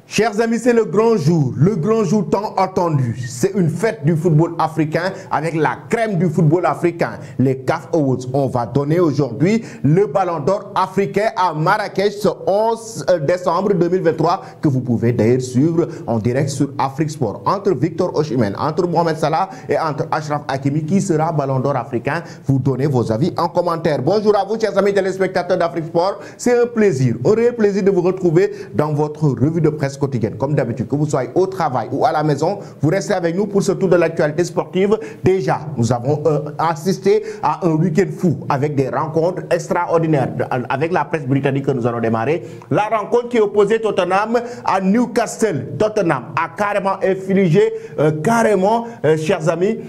Chers amis, c'est le grand jour tant attendu. C'est une fête du football africain avec la crème du football africain. Les CAF Awards. On va donner aujourd'hui le ballon d'or africain à Marrakech ce 11 décembre 2023 que vous pouvez d'ailleurs suivre en direct sur Afrique Sport. Entre Victor Osimhen, entre Mohamed Salah et entre Achraf Hakimi, qui sera ballon d'or africain? Vous donnez vos avis en commentaire. Bonjour à vous, chers amis téléspectateurs d'Afrique Sport. C'est un réel plaisir de vous retrouver dans votre revue de presse quotidienne. Comme d'habitude, que vous soyez au travail ou à la maison, vous restez avec nous pour ce tour de l'actualité sportive. Déjà, nous avons assisté à un week-end fou avec des rencontres extraordinaires avec la presse britannique que nous allons démarrer. La rencontre qui opposait Tottenham à Newcastle. Tottenham a carrément infligé, chers amis,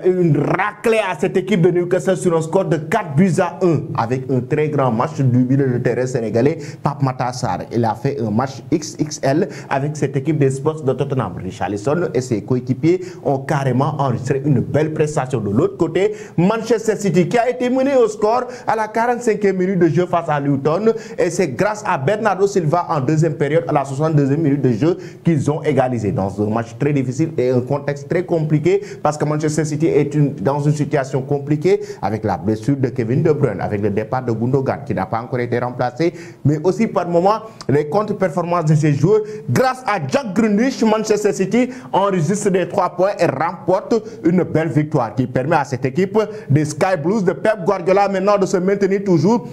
une raclée à cette équipe de Newcastle sur un score de 4-1 avec un très grand match du milieu de terrain sénégalais, Pape Matar Sarr. Il a fait un match XXL avec cette équipe des Spurs de Tottenham. Richarlison et ses coéquipiers ont carrément enregistré une belle prestation. De l'autre côté, Manchester City qui a été mené au score à la 45e minute de jeu face à Luton, et c'est grâce à Bernardo Silva en deuxième période à la 62e minute de jeu qu'ils ont égalisé dans un match très difficile et un contexte très compliqué parce que Manchester City est dans une situation compliquée avec la blessure de Kevin De Bruyne, avec le départ de Gundogan qui n'a pas encore été remplacé, mais aussi par moments les contre-performances de ces joueurs. Grâce à Jack Grealish, Manchester City enregistre des 3 points et remporte une belle victoire qui permet à cette équipe des Sky Blues de Pep Guardiola maintenant de se maintenir toujours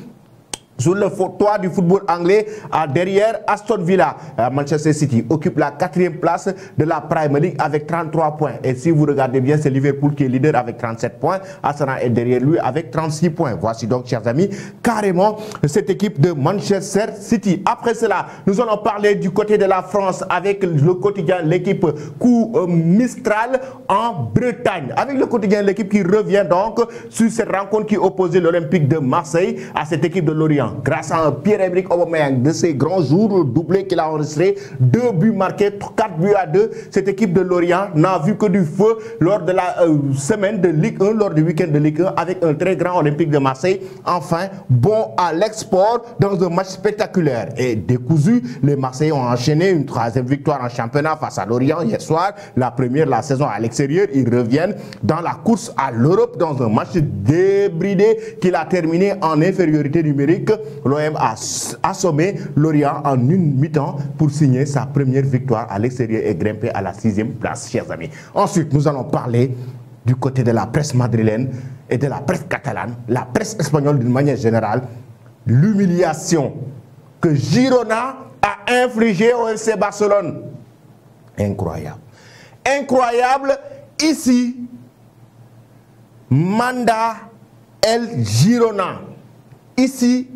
sur le toit du football anglais derrière Aston Villa. Manchester City occupe la 4e place de la Premier League avec 33 points. Et si vous regardez bien, c'est Liverpool qui est leader avec 37 points. Arsenal est derrière lui avec 36 points. Voici donc, chers amis, carrément cette équipe de Manchester City. Après cela, nous allons parler du côté de la France avec le quotidien, l'équipe Coup Mistral en Bretagne. Avec le quotidien, l'équipe qui revient donc sur cette rencontre qui opposait l'Olympique de Marseille à cette équipe de Lorient. Grâce à un Pierre-Emerick Aubameyang de ses grands jours, doublé qu'il a enregistré, 2 buts marqués, 4-2, cette équipe de Lorient n'a vu que du feu lors de la semaine de Ligue 1, lors du week-end de Ligue 1 avec un très grand Olympique de Marseille. Enfin, bon à l'export dans un match spectaculaire et décousu. Les Marseillais ont enchaîné une 3e victoire en championnat face à Lorient hier soir. La première la saison à l'extérieur. Ils reviennent dans la course à l'Europe dans un match débridé qu'il a terminé en infériorité numérique. L'OM a assommé Lorient en une mi-temps pour signer sa première victoire à l'extérieur et grimper à la 6e place, chers amis. Ensuite, nous allons parler du côté de la presse madrilène et de la presse catalane, la presse espagnole d'une manière générale, l'humiliation que Girona a infligée au FC Barcelone. Incroyable. Incroyable. Ici, Manda El Girona. Ici,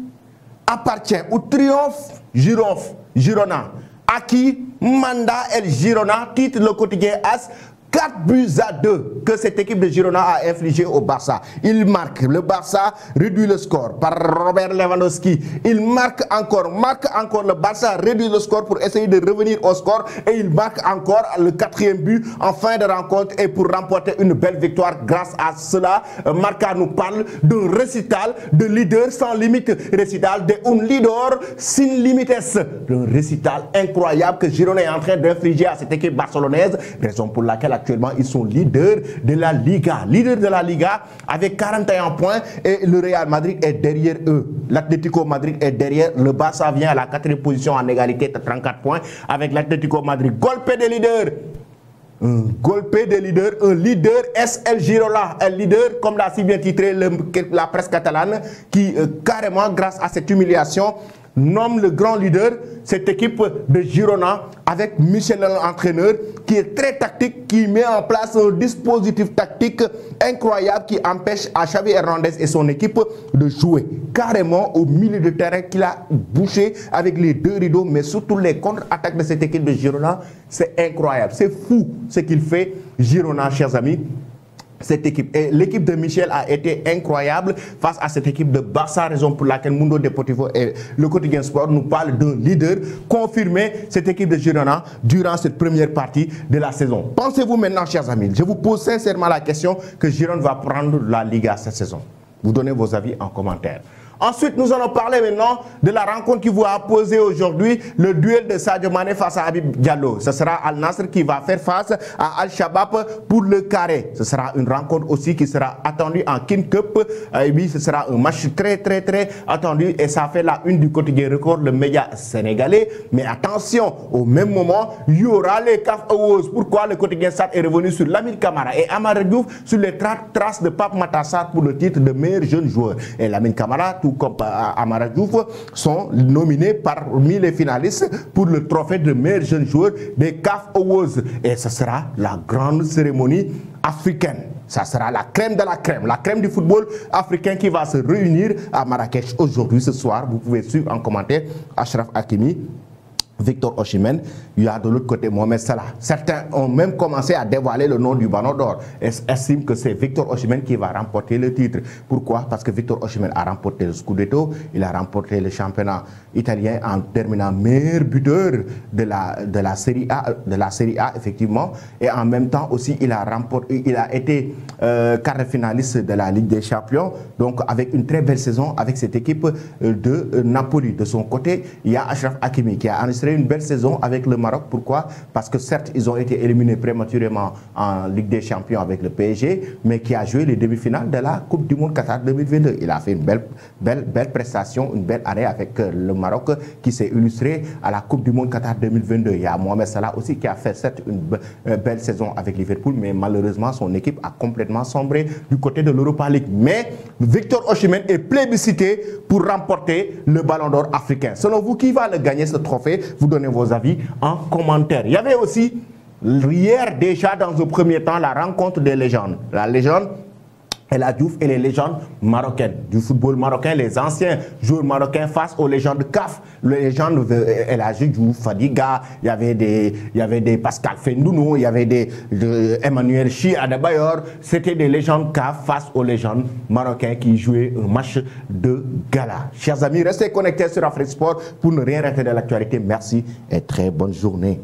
appartient au triomphe Girona, à qui Manda El Girona, titre le quotidien AS, 4-2 que cette équipe de Girona a infligé au Barça. Il marque, le Barça réduit le score par Robert Lewandowski. Il marque encore, le Barça réduit le score pour essayer de revenir au score et il marque encore le 4e but en fin de rencontre et pour remporter une belle victoire. Grâce à cela, Marca nous parle d'un récital de leader sans limite, récital de un leader sin limites, un récital incroyable que Girona est en train d'infliger à cette équipe barcelonaise, raison pour laquelle actuellement ils sont leaders de la Liga, avec 41 points et le Real Madrid est derrière eux. L'Atlético Madrid est derrière, le Barça vient à la 4e position en égalité de 34 points avec l'Atlético Madrid. Golpe des leaders. Un leader SL Girona, un leader comme l'a si bien titré la presse catalane qui carrément grâce à cette humiliation nomme le grand leader cette équipe de Girona avec Michel l'entraîneur qui est très tactique, qui met en place un dispositif tactique incroyable qui empêche à Xavi Hernandez et son équipe de jouer carrément au milieu de terrain qu'il a bouché avec les 2 rideaux, mais surtout les contre-attaques de cette équipe de Girona, c'est incroyable, c'est fou ce qu'il fait Girona, chers amis. Cette équipe et l'équipe de Michel a été incroyable face à cette équipe de Barça, raison pour laquelle Mundo Deportivo et le quotidien sport nous parlent d'un leader confirmé, cette équipe de Girona durant cette première partie de la saison. Pensez-vous maintenant, chers amis, je vous pose sincèrement la question, que Girona va prendre la Liga cette saison? Vous donnez vos avis en commentaire. Ensuite, nous allons parler maintenant de la rencontre qui va opposer aujourd'hui le duel de Sadio Mané face à Habib Diallo. Ce sera Al Nassr qui va faire face à Al Shabab pour le carré. Ce sera une rencontre aussi qui sera attendue en King Cup. Et puis, ce sera un match très attendu et ça fait la une du quotidien Record, le média sénégalais. Mais attention, au même moment, il y aura les CAF Awards. Pourquoi le quotidien SAT est revenu sur Lamine Camara et Amara Diouf sur les traces de Pape Matar Sarr pour le titre de meilleur jeune joueur. Et Lamine Camara, tout comme Amara Diouf, sont nominés parmi les finalistes pour le trophée de meilleur jeune joueur des CAF Awards. Et ce sera la grande cérémonie africaine. Ça sera la crème de la crème du football africain qui va se réunir à Marrakech aujourd'hui, ce soir. Vous pouvez suivre en commentaire Achraf Hakimi, Victor Osimhen, il y a de l'autre côté Mohamed Salah. Certains ont même commencé à dévoiler le nom du Ballon d'Or et estiment que c'est Victor Osimhen qui va remporter le titre. Pourquoi? Parce que Victor Osimhen a remporté le Scudetto, il a remporté le championnat italien en terminant meilleur buteur de la Série A, effectivement, et en même temps aussi il a été quart de finaliste de la Ligue des Champions, donc avec une très belle saison avec cette équipe de Napoli. De son côté, il y a Achraf Hakimi qui a enregistré une belle saison avec le Maroc. Pourquoi? Parce que certes, ils ont été éliminés prématurément en Ligue des Champions avec le PSG, mais qui a joué les demi-finales de la Coupe du Monde Qatar 2022. Il a fait une belle prestation, une belle année avec le Maroc qui s'est illustré à la Coupe du Monde Qatar 2022. Il y a Mohamed Salah aussi qui a fait certes une belle saison avec Liverpool, mais malheureusement, son équipe a complètement sombré du côté de l'Europa League. Mais Victor Osimhen est plébiscité pour remporter le Ballon d'Or africain. Selon vous, qui va le gagner ce trophée? Vous donnez vos avis en commentaire. Il y avait aussi hier déjà dans un premier temps la rencontre des légendes. La légende El Hadji Diouf et les légendes marocaines du football marocain, les anciens joueurs marocains face aux légendes CAF, les légendes El Hadji Diouf, Fadiga, il y avait des Pascal Fendounou, il y avait des Emmanuel Chi Adebayor. C'était des légendes CAF face aux légendes marocains qui jouaient un match de gala. Chers amis, restez connectés sur Afrique Sport pour ne rien rater de l'actualité. Merci et très bonne journée.